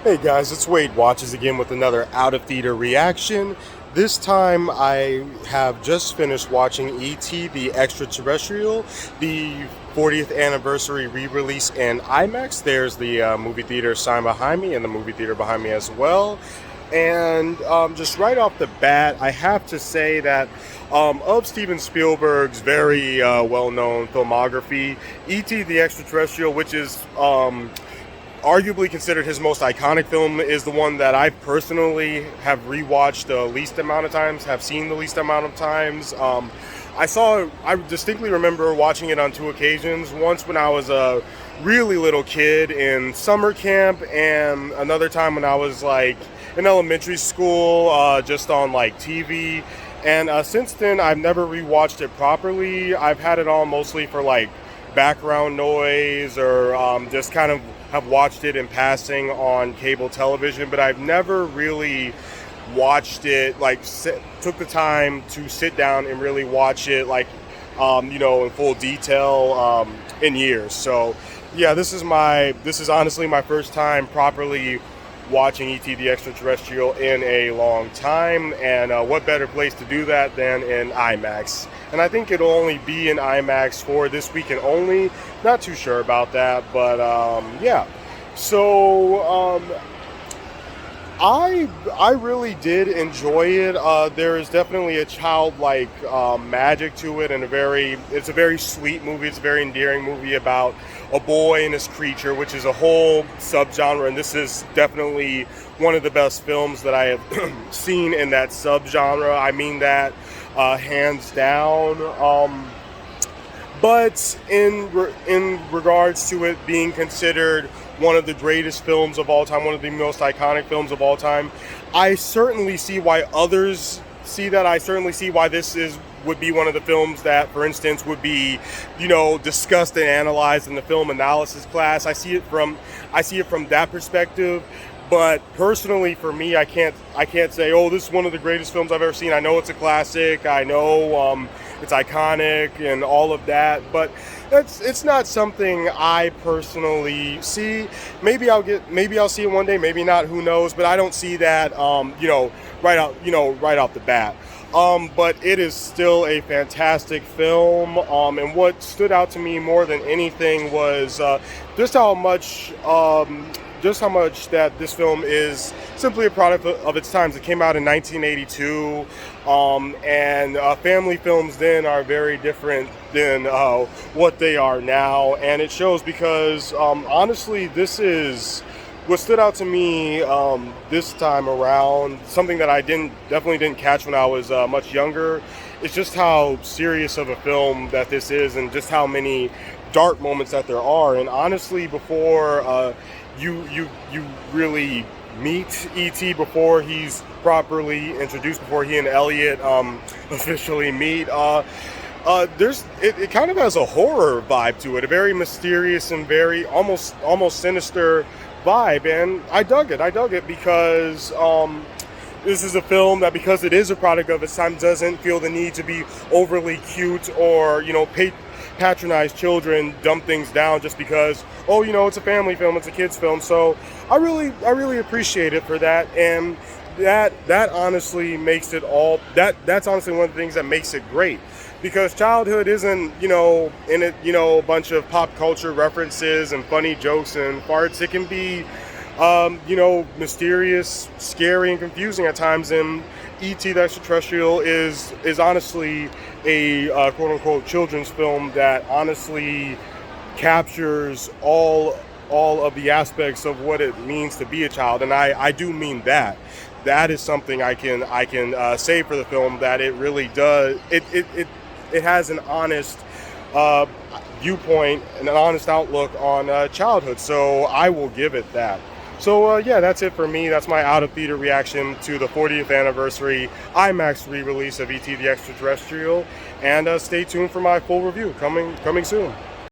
Hey guys, it's Wade Watches again with another out of theater reaction. This time I have just finished watching E.T. the Extraterrestrial, the 40th anniversary re-release in IMAX. There's the movie theater sign behind me and the movie theater behind me as well. And just right off the bat, I have to say that of Steven Spielberg's very well-known filmography, E.T. the Extraterrestrial, which is arguably considered his most iconic film, is the one that I personally have rewatched the least amount of times, have seen the least amount of times. I distinctly remember watching it on two occasions. Once when I was a really little kid in summer camp, and another time when I was like in elementary school, just on like TV. And since then, I've never rewatched it properly. I've had it on mostly for like background noise, or just kind of have watched it in passing on cable television, but I've never really watched it, like took the time to sit down and really watch it, like, in full detail in years. So yeah, this is honestly my first time properly watching E.T. the Extraterrestrial in a long time, and what better place to do that than in IMAX? And I think it'll only be in IMAX for this weekend only. Not too sure about that, but yeah. So I really did enjoy it. There is definitely a childlike magic to it, and it's a very sweet movie. It's a very endearing movie about a boy and his creature, which is a whole subgenre, and this is definitely one of the best films that I have seen in that subgenre. I mean that hands down. But in regards to it being considered one of the greatest films of all time, one of the most iconic films of all time, I certainly see why others see that. I certainly see why would be one of the films that, for instance, would be, discussed and analyzed in the film analysis class. I see it from that perspective. But personally, for me, I can't say, oh, this is one of the greatest films I've ever seen. I know it's a classic. I know it's iconic and all of that. But it's not something I personally see. Maybe I'll see it one day. Maybe not. Who knows? But I don't see that. Right off the bat. But it is still a fantastic film. And what stood out to me more than anything was just how much that this film is simply a product of its times. It came out in 1982, and family films then are very different than what they are now, and it shows because honestly, this is what stood out to me this time around. Something that I definitely didn't catch when I was much younger. It's just how serious of a film that this is, and just how many dark moments that there are. And honestly, before you really meet E.T., before he's properly introduced, before he and Elliot officially meet, it kind of has a horror vibe to it, a very mysterious and very almost sinister vibe, and I dug it because this is a film that, because it is a product of its time, doesn't feel the need to be overly cute or patronize children, dumb things down just because, oh, it's a family film, it's a kids film. So I really appreciate it for that, and that honestly makes it all that's honestly one of the things that makes it great, because childhood isn't in it a bunch of pop culture references and funny jokes and farts. It can be mysterious, scary, and confusing at times. And E.T. the Extraterrestrial is honestly a quote-unquote children's film that honestly captures all of the aspects of what it means to be a child. And I do mean that. That is something I can say for the film, that it really does. It has an honest viewpoint and an honest outlook on childhood. So I will give it that. So yeah, that's it for me. That's my out-of-theater reaction to the 40th anniversary IMAX re-release of E.T. the Extraterrestrial. And stay tuned for my full review coming soon.